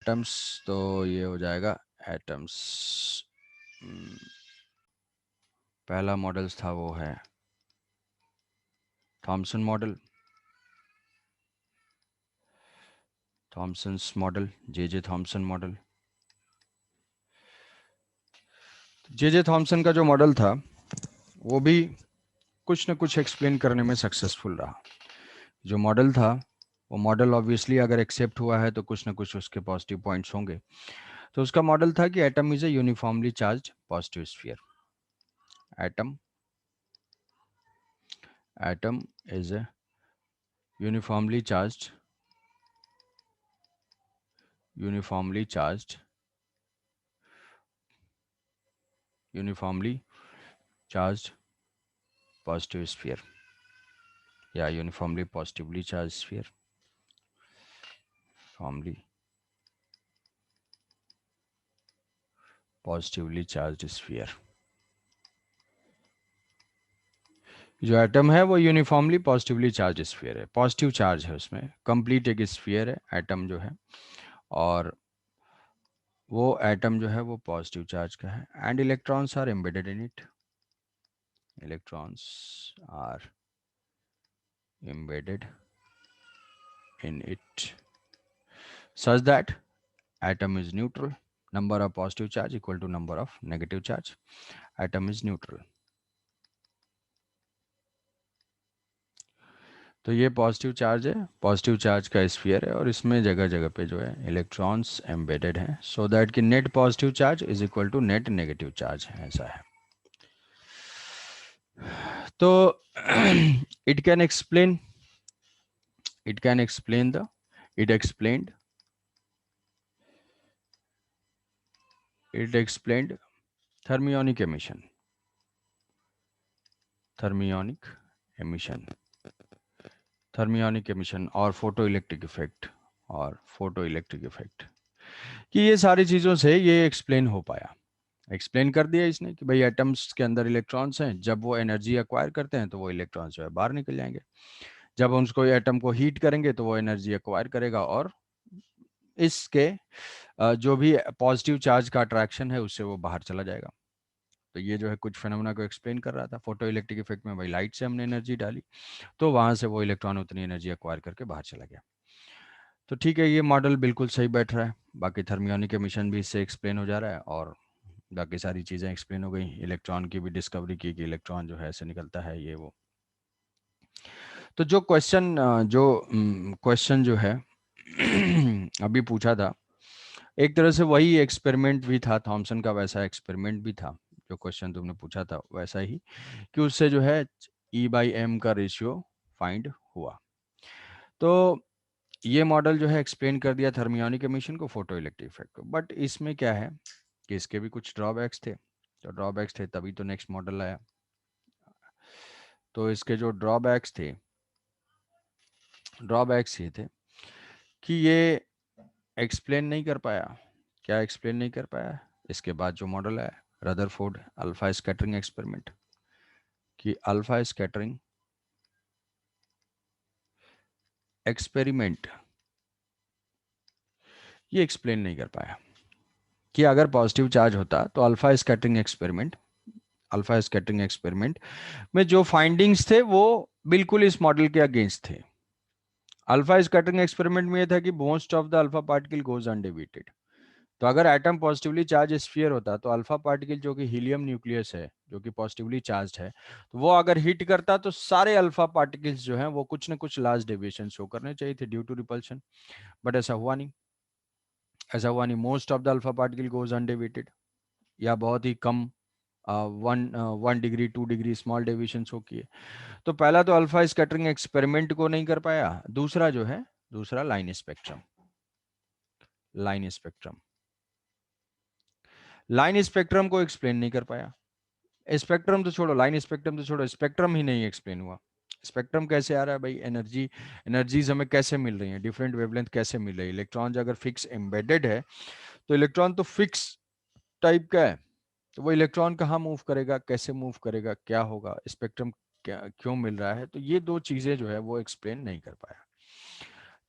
Atoms, तो ये हो जाएगा एटम्स। पहला मॉडल्स था वो है Thompson model, Thomson's model, J Thomson model. J Thomson का जो मॉडल था वो भी कुछ न कुछ एक्सप्लेन करने में सक्सेसफुल रहा। जो मॉडल था वो मॉडल ऑब्वियसली अगर एक्सेप्ट हुआ है तो कुछ न कुछ उसके पॉजिटिव पॉइंट्स होंगे। तो उसका मॉडल था कि atom is a uniformly charge positive sphere. Atom atom is a uniformly charged uniformly charged uniformly charged positive sphere या uniformly positively charged sphere, uniformly positively charged sphere। जो एटम है वो uniformly positively charge sphere है, positive charge है उसमें, complete एक sphere है atom जो है, और वो एटम जो है वो पॉजिटिव चार्ज का है and electrons are embedded in it. Electrons are embedded in it such that atom is neutral, number of positive charge equal to number of negative charge, atom is neutral। तो ये positive charge है, positive charge का sphere है और इसमें जगह जगह पे जो है इलेक्ट्रॉन्स एम्बेडेड हैं, सो दैट कि net positive charge is equal to net negative charge, ऐसा है। तो it can explain the it explained it explained thermionic emission, thermionic emission, thermionic emission और फोटो इलेक्ट्रिक इफेक्ट, और फोटो इलेक्ट्रिक इफेक्ट, कि ये सारी चीज़ों से ये एक्सप्लेन हो पाया। एक्सप्लेन कर दिया इसने कि भाई एटम्स के अंदर इलेक्ट्रॉन्स हैं, जब वो एनर्जी एक्वायर करते हैं तो वो इलेक्ट्रॉन्स जो है बाहर निकल जाएंगे, जब हम उसको एटम को हीट करेंगे तो वो एनर्जी एक्वायर करेगा और इसके जो भी पॉजिटिव चार्ज का अट्रैक्शन है उससे वो बाहर चला जाएगा। तो ये जो है कुछ फिनोमेना को एक्सप्लेन कर रहा था। फोटो इलेक्ट्रिक इफेक्ट में भाई लाइट से हमने एनर्जी डाली तो वहां से वो इलेक्ट्रॉन उतनी एनर्जी एक्वायर करके बाहर चला गया। तो ठीक है, ये मॉडल बिल्कुल सही बैठ रहा है, बाकी थर्मियोनिक एमिशन भी इससे एक्सप्लेन हो जा रहा है और बाकी सारी चीज़ें एक्सप्लेन हो गई, इलेक्ट्रॉन की भी डिस्कवरी की कि इलेक्ट्रॉन जो है ऐसे निकलता है ये वो। तो जो क्वेश्चन जो है अभी पूछा था, एक तरह से वही एक्सपेरिमेंट भी था, थॉमसन का वैसा एक्सपेरिमेंट भी था, जो क्वेश्चन तुमने पूछा था वैसा ही, कि उससे जो है E/m का रेशियो फाइंड हुआ। तो ये मॉडल जो है एक्सप्लेन कर दिया थर्मियोनिक एमिशन को, फोटो इलेक्ट्रिक इफेक्ट को, बट इसमें क्या है कि इसके भी कुछ ड्रॉबैक्स थे। तो ड्रॉबैक्स थे तभी तो नेक्स्ट मॉडल आया। तो इसके जो ड्रॉबैक्स ये थे कि ये एक्सप्लेन नहीं कर पाया। क्या एक्सप्लेन नहीं कर पाया? इसके बाद जो मॉडल आया रदरफोर्ड अल्फा स्कैटरिंग एक्सपेरिमेंट, कि अल्फा स्कैटरिंग एक्सपेरिमेंट ये एक्सप्लेन नहीं कर पाया कि अगर पॉजिटिव चार्ज होता तो अल्फा स्कैटरिंग एक्सपेरिमेंट में जो फाइंडिंग्स थे वो बिल्कुल इस मॉडल के अगेंस्ट थे। अल्फा स्कैटरिंग एक्सपेरिमेंट में ये था कि most of the alpha particle goes undeviated. तो अगर एटम पॉजिटिवली चार्ज स्फीयर होता तो अल्फा पार्टिकल जो कि हीलियम न्यूक्लियस है, जो कि पॉजिटिवली चार्ज है, तो वो अगर हिट करता तो सारे अल्फा पार्टिकल्स जो हैं वो कुछ ना कुछ लार्ज डेविएशन शो करने चाहिए थे ड्यू टू रिपल्शन, बट ऐसा हुआ नहीं। Most of the alpha particle goes undeviated, या बहुत ही कम 1 degree 2 degree small deviation show किए। तो पहला तो अल्फा स्कैटरिंग एक्सपेरिमेंट को नहीं कर पाया, दूसरा लाइन स्पेक्ट्रम को एक्सप्लेन नहीं कर पाया। स्पेक्ट्रम तो छोड़ो, स्पेक्ट्रम ही नहीं एक्सप्लेन हुआ। स्पेक्ट्रम कैसे आ रहा है भाई? एनर्जीज हमें कैसे मिल रही है, डिफरेंट वेवलेंथ कैसे मिल रही है? इलेक्ट्रॉन अगर फिक्स एम्बेडेड है तो इलेक्ट्रॉन तो फिक्स टाइप का है, तो वो इलेक्ट्रॉन कहाँ मूव करेगा, कैसे मूव करेगा, क्या होगा, स्पेक्ट्रम क्या क्यों मिल रहा है? तो ये दो चीजें जो है वो एक्सप्लेन नहीं कर पाया।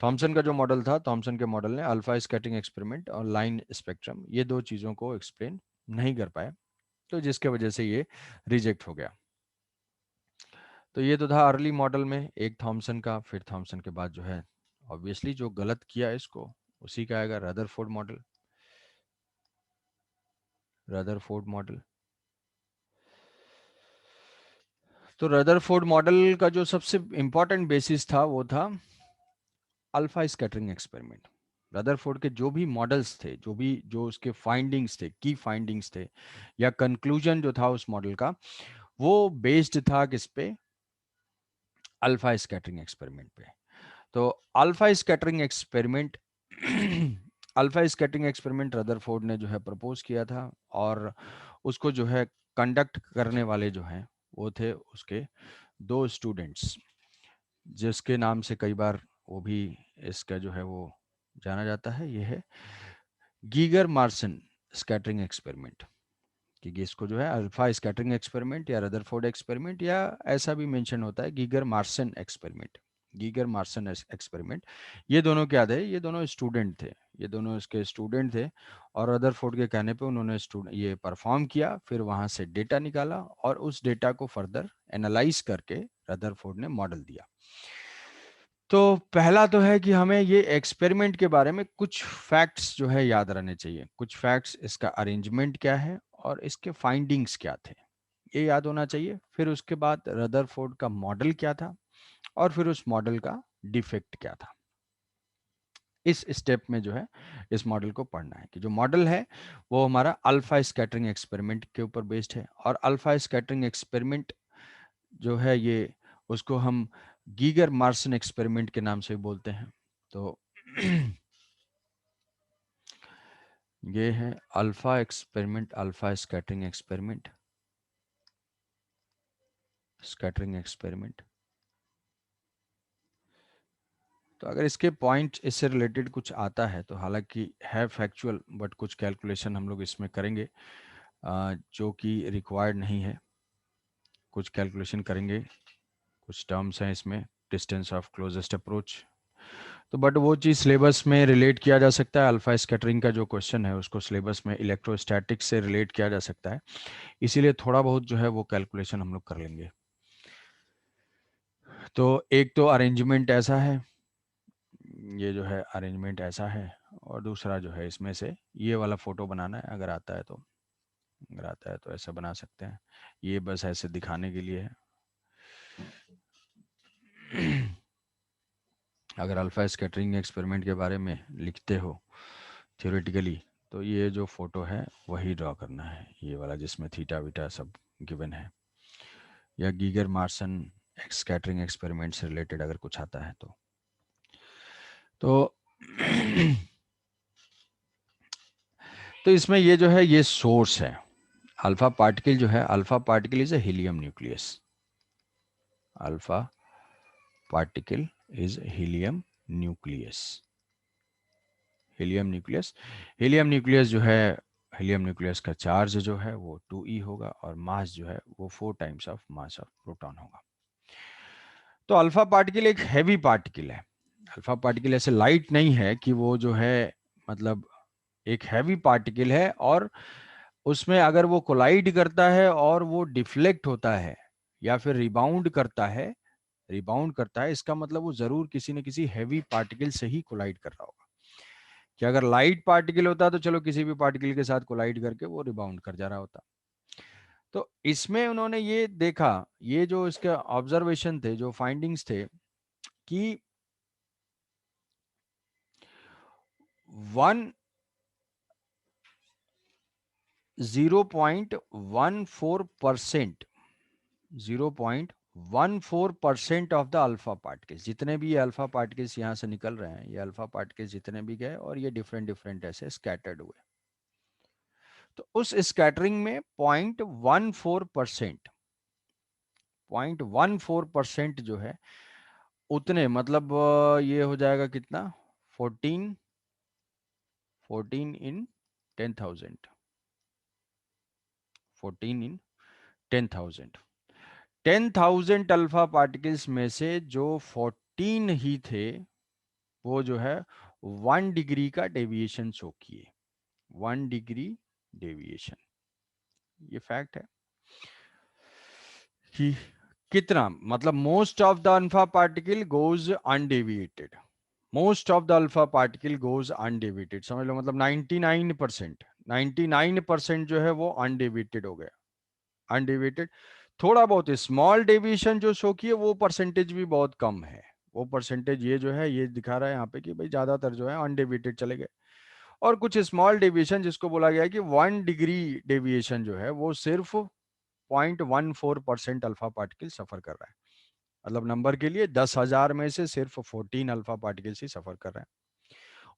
थॉमसन का जो मॉडल था, थॉमसन के मॉडल ने अल्फा स्कैटरिंग एक्सपेरिमेंट और लाइन स्पेक्ट्रम ये दो चीज़ों को एक्सप्लेन नहीं कर पाया, तो जिसके वजह से ये रिजेक्ट हो गया। तो ये तो था अर्ली मॉडल में एक थॉमसन का। फिर थॉमसन के बाद जो है ऑब्वियसली जो गलत किया इसको उसी का आएगा रदरफोर्ड मॉडल। रदरफोर्ड मॉडल, तो रदरफोर्ड मॉडल का जो सबसे इंपॉर्टेंट बेसिस था वो था अल्फा स्कैटरिंग एक्सपेरिमेंट। रदरफोर्ड के जो भी मॉडल्स थे, जो उसके फाइंडिंग्स थे, की फाइंडिंग्स थे या कंक्लूजन जो था उस मॉडल का, वो बेस्ड था किस पे? अल्फा स्कैटरिंग एक्सपेरिमेंट पे। तो alpha scattering experiment alpha scattering experiment Rutherford ने जो है प्रपोज किया था, और उसको जो है कंडक्ट करने वाले जो हैं वो थे उसके दो स्टूडेंट्स, जिसके नाम से कई बार वो भी इसका जो है वो जाना जाता है। ये है गीगर मार्सन स्कैटरिंग एक्सपेरिमेंट, कि इसको जो है अल्फा स्कैटरिंग एक्सपेरिमेंट या रदरफोर्ड एक्सपेरिमेंट या ऐसा भी मेंशन होता है Geiger Marsons experiment. Geiger Marsons experiment, ये दोनों क्या थे? ये दोनों स्टूडेंट थे, ये दोनों इसके स्टूडेंट थे, और रदरफोर्ड के कहने पे उन्होंने ये परफॉर्म किया, फिर वहां से डेटा निकाला और उस डेटा को फर्दर एनालाइज करके रदरफोर्ड ने मॉडल दिया। तो पहला तो है कि हमें ये एक्सपेरिमेंट के बारे में कुछ फैक्ट्स जो है याद रहने चाहिए। कुछ फैक्ट्स, इसका अरेंजमेंट क्या है और इसके फाइंडिंग्स क्या थे, ये याद होना चाहिए। फिर उसके बाद रदरफोर्ड का मॉडल क्या था, और फिर उस मॉडल का डिफेक्ट क्या था। इस स्टेप में जो है इस मॉडल को पढ़ना है कि जो मॉडल है वो हमारा अल्फा स्कैटरिंग एक्सपेरिमेंट के ऊपर बेस्ड है, और अल्फा स्कैटरिंग एक्सपेरिमेंट जो है ये उसको हम गीगर मार्सन एक्सपेरिमेंट के नाम से बोलते हैं। तो ये है alpha experiment, alpha scattering experiment, scattering experiment. तो अगर इसके पॉइंट इससे रिलेटेड कुछ आता है तो हालांकि है फैक्चुअल, बट कुछ कैलकुलेशन हम लोग इसमें करेंगे जो कि रिक्वायर्ड नहीं है। कुछ कैलकुलेशन करेंगे, कुछ टर्म्स हैं इसमें, डिस्टेंस ऑफ क्लोजेस्ट अप्रोच, तो बट वो चीज़ सिलेबस में रिलेट किया जा सकता है। अल्फा स्कैटरिंग का जो क्वेश्चन है उसको सिलेबस में इलेक्ट्रोस्टैटिक्स से रिलेट किया जा सकता है, इसीलिए थोड़ा बहुत जो है वो कैलकुलेशन हम लोग कर लेंगे। तो एक तो अरेंजमेंट ऐसा है, ये जो है अरेंजमेंट ऐसा है, और दूसरा जो है इसमें से ये वाला फोटो बनाना है, अगर आता है तो, अगर आता है तो ऐसा बना सकते हैं। ये बस ऐसे दिखाने के लिए है। अगर अल्फा स्कैटरिंग एक्सपेरिमेंट के बारे में लिखते हो थ्योरेटिकली, तो ये जो फोटो है वही ड्रॉ करना है, ये वाला जिसमें थीटा वीटा सब गिवन है, या गीगर मार्सन स्कैटरिंग एक्सपेरिमेंट से रिलेटेड अगर कुछ आता है तो तो इसमें ये जो है ये सोर्स है। अल्फा पार्टिकल जो है, alpha particle is a helium nucleus, alpha particle is helium nucleus, helium nucleus. Helium nucleus जो है, हीलियम न्यूक्लियस का चार्ज जो है वो 2e होगा, और मास जो है वो 4 times of mass of proton होगा। तो अल्फा पार्टिकल एक हैवी पार्टिकल है। अल्फा पार्टिकल ऐसे लाइट नहीं है कि वो जो है, मतलब एक हैवी पार्टिकल है, और उसमें अगर वो कोलाइड करता है और वो डिफ्लेक्ट होता है या फिर रिबाउंड करता है, रिबाउंड करता है, इसका मतलब वो जरूर किसी न किसी हैवी पार्टिकल से ही कोलाइड कर रहा होगा। कि अगर लाइट पार्टिकल होता तो चलो किसी भी पार्टिकल के साथ कोलाइड करके वो रिबाउंड कर जा रहा होता। तो इसमें उन्होंने ये देखा, ये जो इसके ऑब्जर्वेशन थे, जो फाइंडिंग्स थे, कि 0.14%, 0.14% ऑफ द अल्फा पार्टिकल्स, जितने भी ये अल्फा पार्टिकल्स यहाँ से निकल रहे हैं, ये अल्फा पार्टिकल्स जितने भी गए और ये डिफरेंट डिफरेंट ऐसे स्कैटर्ड हुए, तो उस स्कैटरिंग में 0.14%, 0.14% जो है उतने, मतलब ये हो जाएगा कितना, 14, 14 इन 10,000, 14 इन 10,000, 10,000 अल्फा पार्टिकल्स में से जो 14 ही थे वो जो है 1 डिग्री का डेविएशन शो किए, 1 डिग्री डेविएशन। ये फैक्ट है कि कितना, मतलब most of the alpha particle goes undeviated, most of the alpha particle goes undeviated, समझ लो मतलब 99%, 99% जो है वो अनडेविएटेड हो गया, अनडेविएटेड। थोड़ा बहुत स्मॉल डेविएशन जो शो किए वो परसेंटेज भी बहुत कम है, वो परसेंटेज ये जो है ये दिखा रहा है यहाँ पे कि भाई ज्यादातर जो है अनडेविएटेड चले गए। और कुछ स्मॉल डेविएशन जिसको बोला गया है कि 1 डिग्री डेविएशन जो है वो सिर्फ 0.14% अल्फा पार्टिकल सफर कर रहा है, मतलब नंबर के लिए 10,000 में से सिर्फ 14 अल्फा पार्टिकल्स ही सफर कर रहे हैं।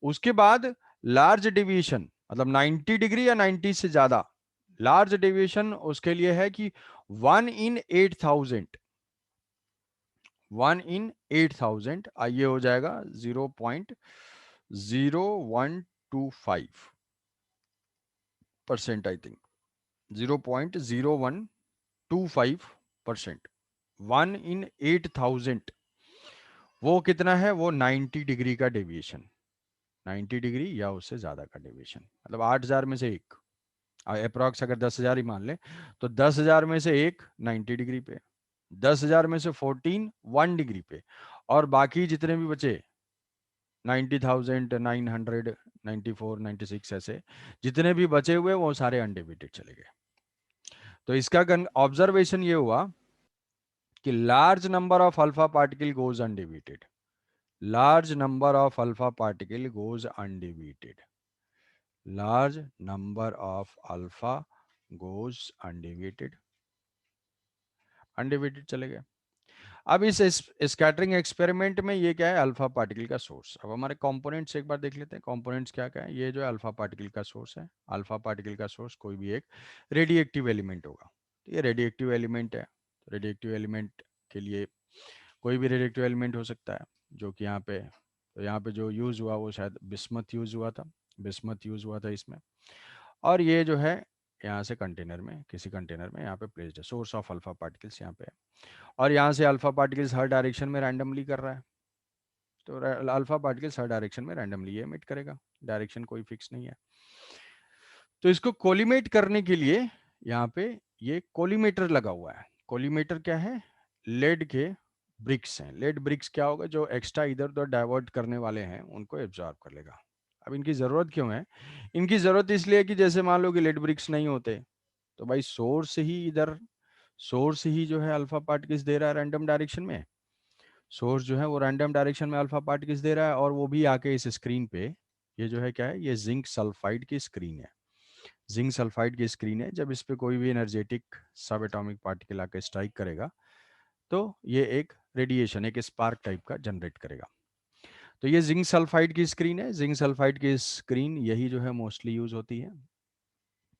उसके बाद लार्ज डेविएशन मतलब 90 डिग्री या 90 से ज्यादा, लार्ज डेविएशन उसके लिए है कि 1 इन 8,000, 1 इन 8,000 ये हो जाएगा 0.0125% आई थिंक, 0.0125%, 1 इन 8,000 वो कितना है, वो 90 डिग्री का डेविएशन, 90 डिग्री या उससे ज्यादा का डेविएशन, मतलब 8,000 में से एक, अप्रोक्स अगर 10,000 ही मान ले तो 10,000 में से एक 90 डिग्री पे, 10,000 में से 14 1 डिग्री पे, और बाकी जितने भी बचे 90,900 94 96 ऐसे जितने भी बचे हुए वो सारे अनडेविएटेड चले गए। तो इसका ऑब्जर्वेशन ये हुआ कि large number of alpha particle goes undeviated, large number of alpha particle goes undeviated, large number of alpha goes undeviated, undeviated चले गए। अब इस स्कैटरिंग एक्सपेरिमेंट में ये क्या है, अल्फा पार्टिकल का सोर्स। अब हमारे कंपोनेंट्स एक बार देख लेते हैं, कंपोनेंट्स क्या क्या है। ये जो है अल्फा पार्टिकल का सोर्स है, अल्फा पार्टिकल का सोर्स कोई भी एक रेडिएक्टिव एलिमेंट होगा, तो ये रेडिएक्टिव एलिमेंट है। रेडिएक्टिव एलिमेंट के लिए कोई भी रेडिएक्टिव एलिमेंट हो सकता है, जो कि यहाँ पे, तो यहाँ पे जो यूज हुआ वो शायद बिस्मथ यूज हुआ था, बिस्मथ यूज हुआ था इसमें। और ये जो है यहाँ से कंटेनर में, किसी कंटेनर में यहाँ पे प्लेस्ड है, सोर्स ऑफ अल्फा पार्टिकल्स यहाँ पे है। और यहाँ से अल्फा पार्टिकल्स हर डायरेक्शन में रैंडमली कर रहा है, तो अल्फा पार्टिकल्स हर डायरेक्शन में रैंडमली एमिट करेगा, डायरेक्शन कोई फिक्स नहीं है। तो इसको कोलिमेट करने के लिए यहाँ पे ये कोलिमेटर लगा हुआ है। कोलिमेटर क्या है, लेड के ब्रिक्स हैं। लेड ब्रिक्स क्या होगा, जो एक्स्ट्रा इधर उधर डाइवर्ट करने वाले हैं उनको एब्जॉर्ब कर लेगा। अब इनकी ज़रूरत क्यों है, इनकी ज़रूरत इसलिए कि जैसे मान लो कि लेड ब्रिक्स नहीं होते तो भाई सोर्स ही इधर, सोर्स ही जो है अल्फा पार्टिकल्स दे रहा है रैंडम डायरेक्शन में, सोर्स जो है वो रैंडम डायरेक्शन में अल्फा पार्टिकल्स दे रहा है, और वो भी आके इस स्क्रीन पे, ये जो है क्या है, ये जिंक सल्फाइड की स्क्रीन है, जिंक सल्फाइड की स्क्रीन है। जब इस पे कोई भी एनर्जेटिक सब एटॉमिक पार्टिकल आके स्ट्राइक करेगा तो ये एक रेडिएशन, एक स्पार्क टाइप का जनरेट करेगा। तो ये जिंक सल्फाइड की स्क्रीन है, जिंक सल्फाइड की स्क्रीन यही जो है मोस्टली यूज होती है।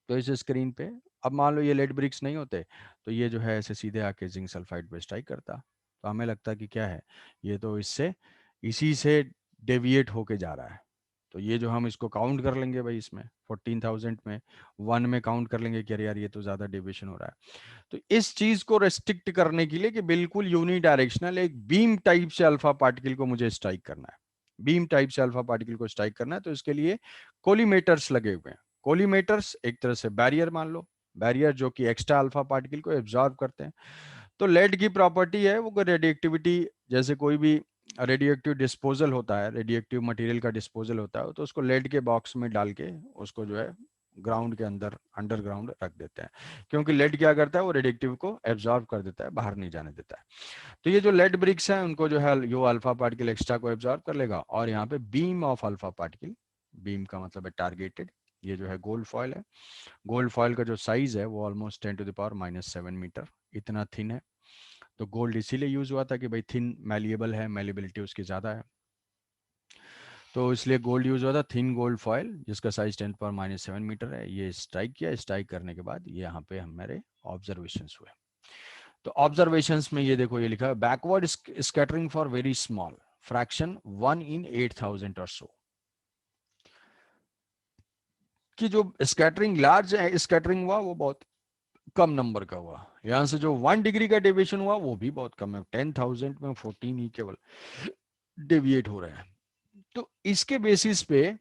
तो इस स्क्रीन पे अब मान लो ये लेड ब्रिक्स नहीं होते तो ये जो है ऐसे सीधे आके जिंक सल्फाइड पे स्ट्राइक करता, तो हमें लगता कि क्या है, ये तो इससे इसी से डेविएट होके जा रहा है। तो ये जो हम इसको काउंट कर लेंगे भाई, इसमें 14,000 में 1 में काउंट कर लेंगे कि अरे यार ये तो ज़्यादा डेविएशन हो रहा है। तो इस चीज़ को रेस्ट्रिक्ट करने के लिए कि बिल्कुल यूनी डायरेक्शनल एक बीम टाइप से अल्फा पार्टिकल को मुझे स्ट्राइक करना है, बीम टाइप से अल्फा पार्टिकल को स्ट्राइक करना है, तो इसके लिए कोलिमेटर्स लगे हुए हैं। कोलिमेटर्स एक तरह से बैरियर मान लो, बैरियर जो कि एक्स्ट्रा अल्फा पार्टिकल को एब्जॉर्ब करते हैं। तो लेड की प्रॉपर्टी है वो रेडिएक्टिविटी, जैसे कोई भी रेडिएक्टिव डिस्पोजल होता है, रेडिएक्टिव मटेरियल का डिस्पोजल होता है, तो उसको लेड के बॉक्स में डाल के उसको जो है ग्राउंड के अंदर अंडरग्राउंड रख देते हैं, क्योंकि लेड क्या करता है वो रेडिएक्टिव को एब्जॉर्ब कर देता है, बाहर नहीं जाने देता है। तो ये जो लेड ब्रिक्स हैं उनको जो है यो अल्फा पार्टिकल एक्स्ट्रा को एब्जॉर्ब कर लेगा, और यहाँ पे beam of alpha particle, beam का मतलब है टारगेटेड, ये जो है गोल्ड फॉयल है। गोल्ड फॉयल का जो साइज है वो ऑलमोस्ट 10⁻⁻7 मीटर इतना थिन है। तो गोल्ड इसीलिए यूज हुआ था कि भाई थिन मैलिएबल है, मैलिबिलिटी उसकी ज़्यादा है, तो इसलिए गोल्ड यूज हुआ था, थिन गोल्ड फॉयल जिसका साइज 10⁻⁷ मीटर है। ये स्ट्राइक किया, स्ट्राइक करने के बाद ये यहाँ पे हमारे ऑब्जर्वेशंस हुए। तो ऑब्जर्वेशंस में ये देखो ये लिखा है backward scattering for very small fraction 1 इन 8,000 और सो, कि जो स्कैटरिंग लार्ज स्कैटरिंग हुआ वो बहुत कम नंबर का हुआ। यहां से जो 1 डिग्री का डेविएशन हुआ वो भी बहुत कम है, 10,000 में 14 ही केवल डेविएट हो रहे हैं। तो इसके बेसिस पे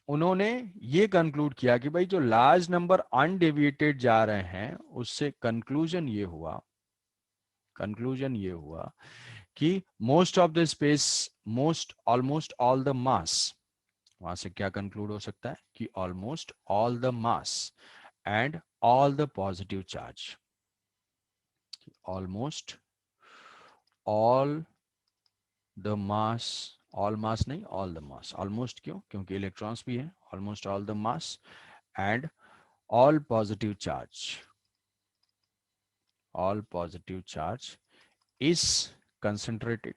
उन्होंने ये कंक्लूड किया कि भाई जो लार्ज नंबर अनडेविएटेड जा रहे हैं उससे कंक्लूजन ये हुआ कि most of the space, most almost all the mass, वहां से क्या कंक्लूड हो सकता है कि almost all the mass and all the positive charge, almost all the mass, all mass नहीं ऑल द मास, ऑलमोस्ट क्यों, क्योंकि इलेक्ट्रॉन्स भी है, almost all the mass and all positive charge, all positive charge is concentrated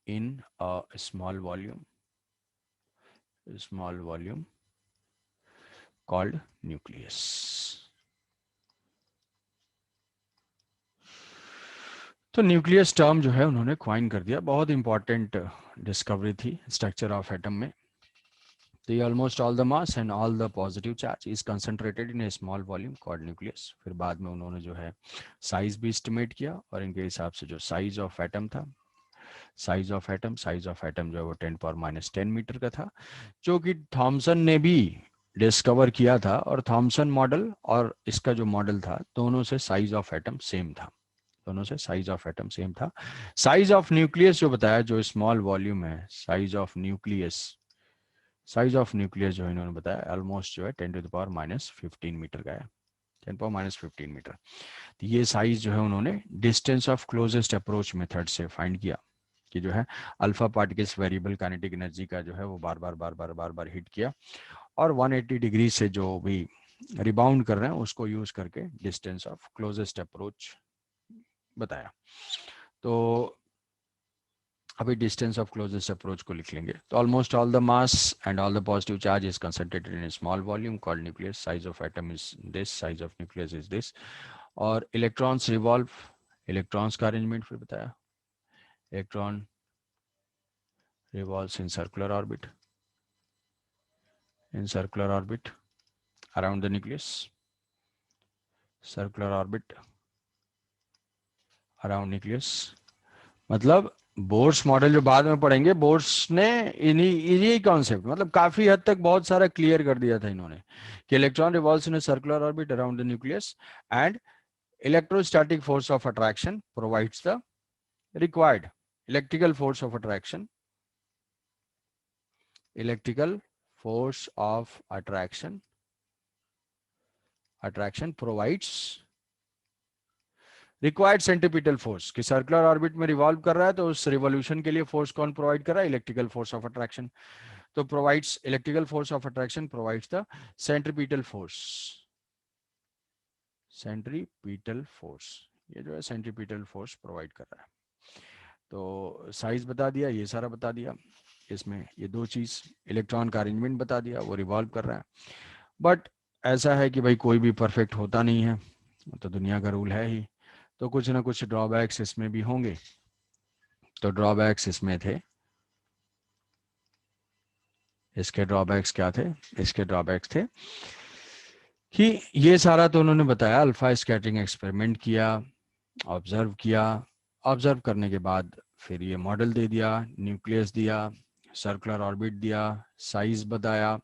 in a small volume called nucleus. तो nucleus term जो है उन्होंने coin कर दिया, बहुत इंपॉर्टेंट डिस्कवरी थी स्ट्रक्चर ऑफ एटम में। तो ये almost all the mass and all the positive charge is concentrated in A small volume called nucleus. फिर बाद में उन्होंने जो है साइज भी एस्टिमेट किया और इनके हिसाब से जो साइज ऑफ एटम था, साइज ऑफ एटम जो है वो 10⁻⁻10 मीटर का था, जो कि थॉमसन ने भी डिस्कवर किया था। और थॉमसन मॉडल और इसका जो मॉडल था दोनों से साइज ऑफ एटम सेम था, दोनों से साइज ऑफ एटम सेम था। साइज ऑफ न्यूक्लियस जो बताया, जो स्मॉल वॉल्यूम है, साइज ऑफ न्यूक्लियस जो इन्होंने बताया ऑलमोस्ट जो है 10⁻⁻15 मीटर का है, 10⁻⁻15 मीटर। तो ये साइज जो है उन्होंने distance of closest approach method से फाइंड किया कि जो है alpha particles variable kinetic energy का जो है वो बार बार हिट किया और 180 डिग्री से जो भी रिबाउंड कर रहे हैं उसको यूज करके डिस्टेंस ऑफ क्लोजेस्ट अप्रोच बताया। तो अभी डिस्टेंस ऑफ क्लोजेस्ट अप्रोच को लिख लेंगे। तो almost all the mass and all the positive charge is concentrated in small volume called nucleus, size of atom is this, size of nucleus is this. और electrons revolve, electrons का arrangement फिर बताया, electron revolves in circular orbit around the nucleus, circular orbit around nucleus। मतलब Bohr's model जो बाद में पढ़ेंगे, bourse ने इन्हीं कॉन्सेप्ट मतलब काफी हद तक बहुत सारा क्लियर कर दिया था इन्होंने कि electron revolves in a circular orbit around the nucleus and electrostatic force of attraction provides the required electrical force of attraction, electrical force of attraction provides required centripetal force, कि सर्कुलर ऑर्बिट में revolve कर रहा है तो उस revolution के लिए force कौन प्रोवाइड कर रहा है, इलेक्ट्रिकल फोर्स ऑफ अट्रैक्शन। तो provides electrical force of attraction provides the centripetal force, centripetal force, ये जो है सेंट्रीपिटल फोर्स प्रोवाइड कर रहा है। तो साइज बता दिया, ये सारा बता दिया, इसमें ये दो चीज, इलेक्ट्रॉन का अरेंजमेंट बता दिया, वो रिवॉल्व कर रहा है। बट ऐसा है कि भाई कोई भी परफेक्ट होता नहीं है, तो दुनिया का रूल है ही, तो कुछ ना कुछ ड्रॉबैक्स इसमें भी होंगे। तो ड्रॉबैक्स इसमें थे, इसके ड्रॉबैक्स क्या थे, इसके ड्रॉबैक्स थे कि ये सारा तो उन्होंने बताया, अल्फा स्कैटरिंग एक्सपेरिमेंट किया, ऑब्जर्व किया, ऑब्जर्व करने के बाद फिर ये मॉडल दे दिया, न्यूक्लियस दिया, सर्कुलर ऑर्बिट दिया, साइज बताया,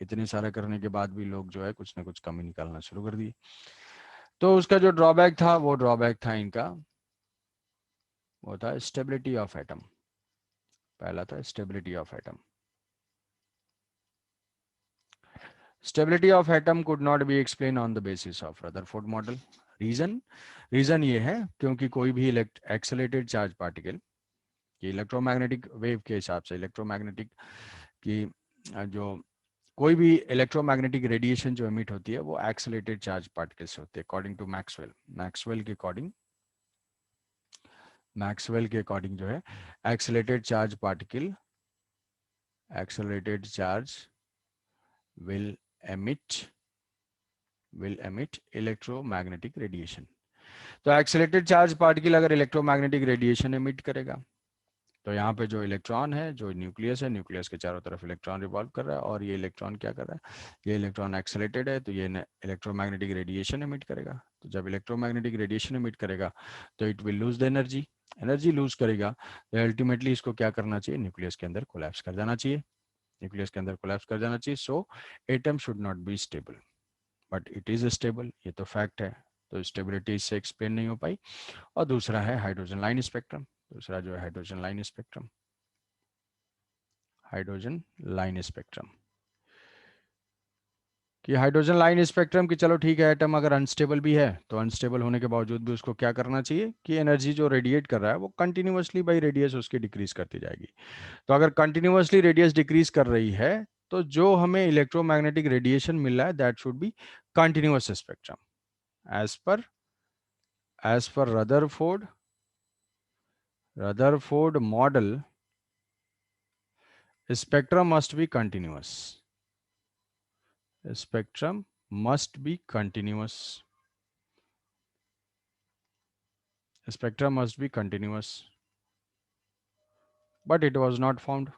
इतने सारे करने के बाद भी लोग जो है कुछ ना कुछ कमी निकालना शुरू कर दी। तो उसका जो ड्रॉबैक था, वो ड्रॉबैक था इनका, वो था स्टेबिलिटी ऑफ एटम। पहला था stability of atom. Stability of atom could not be explained on the basis of Rutherford model. Reason ये है क्योंकि कोई भी एक्सेलेटेड चार्ज पार्टिकल की इलेक्ट्रोमैग्नेटिक वेव के हिसाब से, इलेक्ट्रोमैग्नेटिक की जो कोई भी इलेक्ट्रोमैग्नेटिक रेडिएशन जो एमिट होती है वो एक्सेलेटेड चार्ज पार्टिकल से होती है अकॉर्डिंग टू मैक्सवेल के अकॉर्डिंग जो है accelerated charge particle, accelerated charge will emit electromagnetic radiation। तो एक्सेलेटेड चार्ज पार्टिकल अगर इलेक्ट्रोमैग्नेटिक रेडिएशन एमिट करेगा तो यहाँ पे जो इलेक्ट्रॉन है, जो न्यूक्लियस है, न्यूक्लियस के चारों तरफ इलेक्ट्रॉन रिवॉल्व कर रहा है और ये इलेक्ट्रॉन क्या कर रहा है, ये इलेक्ट्रॉन एक्सेलेटेड है तो ये इलेक्ट्रोमैग्नेटिक रेडिएशन एमिट करेगा। तो जब इलेक्ट्रोमैग्नेटिक रेडिएशन एमिट करेगा तो it will lose the energy, energy lose करेगा तो अल्टीमेटली इसको क्या करना चाहिए, न्यूक्लियस के अंदर कोलैप्स कर जाना चाहिए, न्यूक्लियस के अंदर कोलैप्स कर जाना चाहिए। So atom should not be stable, but it is stable, ये तो फैक्ट है। तो स्टेबिलिटी इससे एक्सप्लेन नहीं हो पाई। और दूसरा है हाइड्रोजन लाइन स्पेक्ट्रम, दूसरा जो है hydrogen line spectrum, hydrogen line spectrum कि हाइड्रोजन लाइन स्पेक्ट्रम की चलो ठीक है, एटम अगर अनस्टेबल भी है तो अनस्टेबल होने के बावजूद भी उसको क्या करना चाहिए कि एनर्जी जो रेडिएट कर रहा है वो कंटिन्यूअसली बाई रेडियस उसकी डिक्रीज करती जाएगी। तो अगर कंटिन्यूअसली रेडियस डिक्रीज कर रही है तो जो हमें इलेक्ट्रोमैग्नेटिक रेडिएशन मिल रहा है that should be continuous spectrum as per Rutherford model. spectrum must be continuous, spectrum must be continuous, spectrum must be continuous, but it was not found।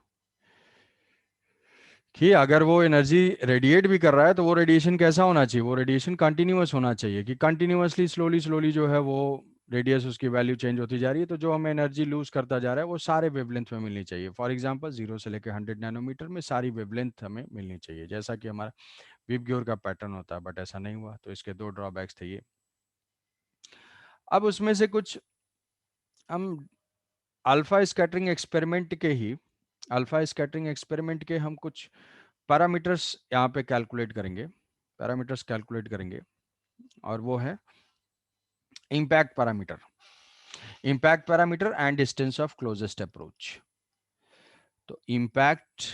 कि अगर वो एनर्जी रेडिएट भी कर रहा है तो वो रेडिएशन कैसा होना चाहिए, वो रेडिएशन कंटिन्यूअस होना चाहिए कि कंटिन्यूअसली स्लोली स्लोली जो है वो रेडियस उसकी वैल्यू चेंज होती जा रही है। तो जो हमें एनर्जी लूज करता जा रहा है वो सारे वेवलेंथ में मिलनी चाहिए। फॉर एग्जांपल 0 से लेकर 100 नैनोमीटर में सारी वेवलेंथ हमें मिलनी चाहिए, जैसा कि हमारा विबग्योर का पैटर्न होता है, बट ऐसा नहीं हुआ। तो इसके दो ड्रॉबैक्स थे ये। अब उसमें से कुछ हम अल्फा स्कैटरिंग एक्सपेरिमेंट के ही, अल्फा स्कैटरिंग एक्सपेरिमेंट के हम कुछ पैरामीटर्स यहाँ पे कैलकुलेट करेंगे, पैरामीटर्स कैलकुलेट करेंगे। और वो है impact parameter, impact parameter and distance of closest approach. तो impact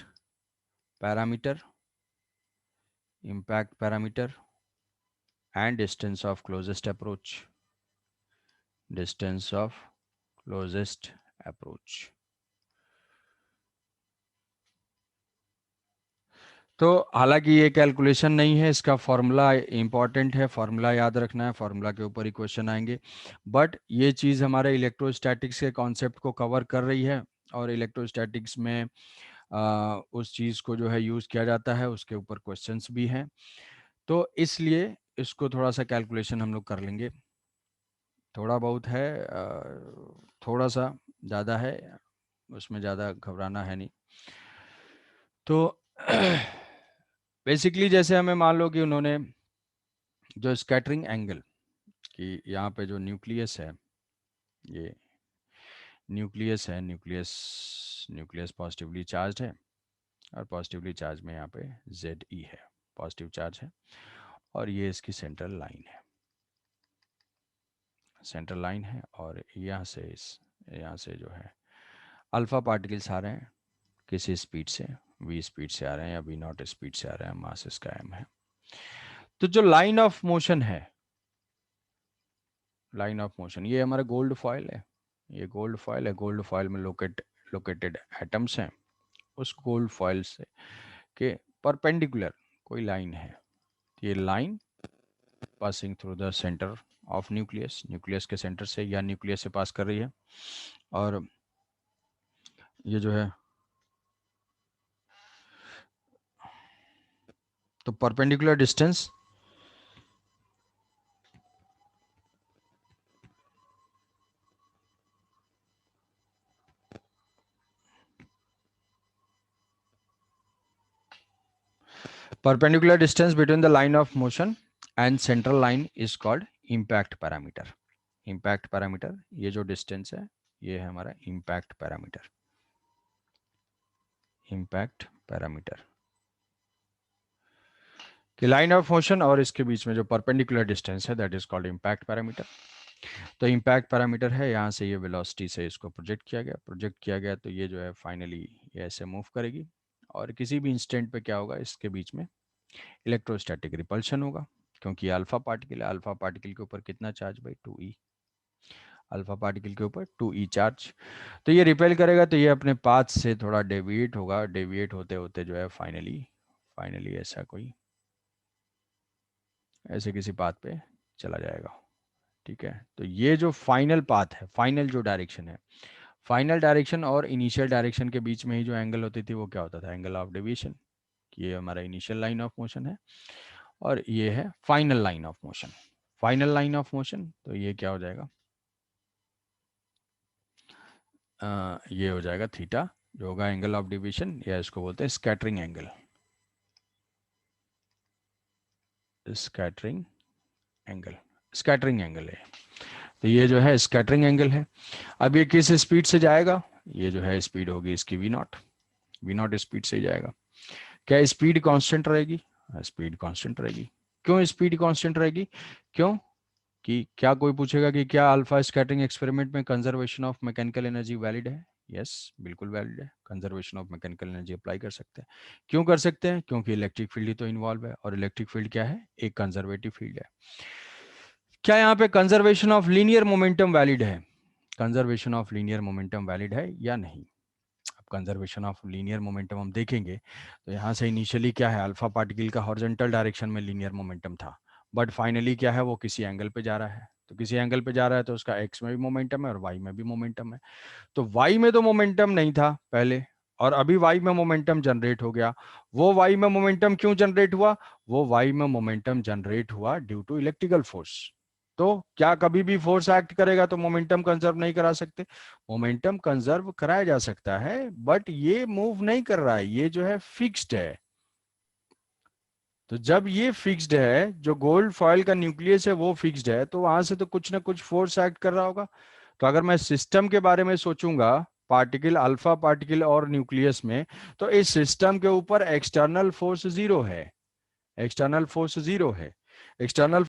parameter, impact parameter and distance of closest approach, distance of closest approach. तो हालांकि ये कैलकुलेशन नहीं है, इसका फॉर्मूला इंपॉर्टेंट है, फॉर्मूला याद रखना है, फॉर्मूला के ऊपर ही क्वेश्चन आएंगे। बट ये चीज़ हमारे इलेक्ट्रोस्टैटिक्स के कॉन्सेप्ट को कवर कर रही है और इलेक्ट्रोस्टैटिक्स में उस चीज़ को जो है यूज़ किया जाता है, उसके ऊपर क्वेश्चंस भी हैं। तो इसलिए इसको थोड़ा सा कैलकुलेशन हम लोग कर लेंगे, थोड़ा बहुत है, थोड़ा सा ज़्यादा है, उसमें ज़्यादा घबराना है नहीं। तो बेसिकली जैसे हमें मान लो कि उन्होंने जो स्कैटरिंग एंगल कि यहाँ पे जो न्यूक्लियस है, ये न्यूक्लियस है, न्यूक्लियस न्यूक्लियस पॉजिटिवली चार्ज है और पॉजिटिवली चार्ज में यहाँ पे Ze है, पॉजिटिव चार्ज है। और ये इसकी सेंट्रल लाइन है, सेंट्रल लाइन है। और यहाँ से जो है अल्फा पार्टिकल्स आ रहे हैं किसी स्पीड से, v स्पीड से आ रहे हैं या v0 स्पीड से आ रहे हैं, मास इसका m है। तो जो लाइन ऑफ मोशन है, लाइन ऑफ मोशन, ये हमारा गोल्ड फॉयल है, ये गोल्ड फॉयल है, गोल्ड फॉयल में लोकेटेड एटम्स हैं। उस गोल्ड फॉयल से के परपेंडिकुलर कोई लाइन है, ये line passing through the centre of nucleus, nucleus के सेंटर से या न्यूक्लियस से पास कर रही है। और ये जो है तो perpendicular distance perpendicular distance between the line of motion and central line is called impact parameter। impact parameter, ये जो distance है ये है हमारा impact parameter, impact parameter कि लाइन ऑफ मोशन और इसके बीच में जो परपेंडिकुलर डिस्टेंस है that is called impact parameter. तो इम्पैक्ट पैरामीटर है, यहाँ से ये वेलोसिटी से इसको प्रोजेक्ट किया गया तो ये जो है फाइनली ये ऐसे मूव करेगी और किसी भी इंस्टेंट पे क्या होगा, इसके बीच में इलेक्ट्रोस्टैटिक रिपल्शन होगा, क्योंकि अल्फा पार्टिकल है, अल्फा पार्टिकल के ऊपर कितना चार्ज भाई 2e, अल्फा पार्टिकल के ऊपर 2e चार्ज। तो ये रिपेल करेगा तो ये अपने पाथ से थोड़ा डेविएट होगा, डेविएट होते होते जो है फाइनली ऐसा कोई ऐसे किसी पाथ पे चला जाएगा। ठीक है, तो ये जो फाइनल पाथ है, फाइनल जो डायरेक्शन है, फाइनल डायरेक्शन और इनिशियल डायरेक्शन के बीच में ही जो एंगल होती थी वो क्या होता था, एंगल ऑफ डेविएशन। ये हमारा इनिशियल लाइन ऑफ मोशन है और ये है final line of motion, final line of motion. तो ये क्या हो जाएगा, ये हो जाएगा थीटा, जो होगा एंगल ऑफ डिवीजन, या इसको बोलते हैं scattering angle. Scattering angle, scattering angle है। तो ये जो है स्कैटरिंग एंगल है। अब ये किस स्पीड से जाएगा? ये जो है स्पीड होगी इसकी v naught, v naught speed से ही जाएगा। क्या स्पीड कांस्टेंट रहेगी? स्पीड कांस्टेंट रहेगी। क्यों स्पीड कांस्टेंट रहेगी? क्यों कि क्या कोई पूछेगा कि क्या अल्फा स्कैटरिंग एक्सपेरिमेंट में conservation of mechanical energy valid है? यस, बिल्कुल वैलिड है। Conservation of mechanical energy apply कर सकते हैं। क्यों कर सकते हैं? क्योंकि इलेक्ट्रिक फील्ड ही तो इन्वॉल्व है, और इलेक्ट्रिक फील्ड क्या है? एक कंजर्वेटिव फील्ड है। क्या यहाँ पे conservation of linear momentum valid है? Conservation of linear momentum valid है या नहीं? अब कंजर्वेशन ऑफ लीनियर मोमेंटम हम देखेंगे तो यहाँ से इनिशियली क्या है, अल्फा पार्टिकल का हॉरिजॉन्टल डायरेक्शन में लीनियर मोमेंटम था, बट फाइनली क्या है, वो किसी एंगल पे जा रहा है। तो किसी एंगल पे जा रहा है तो उसका एक्स में भी मोमेंटम है और वाई में भी मोमेंटम है। तो वाई में तो मोमेंटम नहीं था पहले, और अभी वाई में मोमेंटम जनरेट हो गया। वो वाई में मोमेंटम क्यों जनरेट हुआ? वो वाई में मोमेंटम जनरेट हुआ ड्यू टू इलेक्ट्रिकल फोर्स। तो क्या कभी भी फोर्स एक्ट करेगा तो मोमेंटम कंजर्व नहीं करा सकते? मोमेंटम कंजर्व कराया जा सकता है, बट ये मूव नहीं कर रहा है, ये जो है फिक्स्ड है। तो जब ये फिक्स्ड है, जो गोल्ड फॉइल का न्यूक्लियस है वो फिक्स्ड है, तो वहां से तो कुछ ना कुछ फोर्स एक्ट कर रहा होगा। तो अगर मैं सिस्टम के बारे में सोचूंगा, पार्टिकल, अल्फा पार्टिकल और न्यूक्लियस में, तो इस सिस्टम के ऊपर एक्सटर्नल फोर्स जीरो है। एक्सटर्नल फोर्स जीरो है। एक्सटर्नल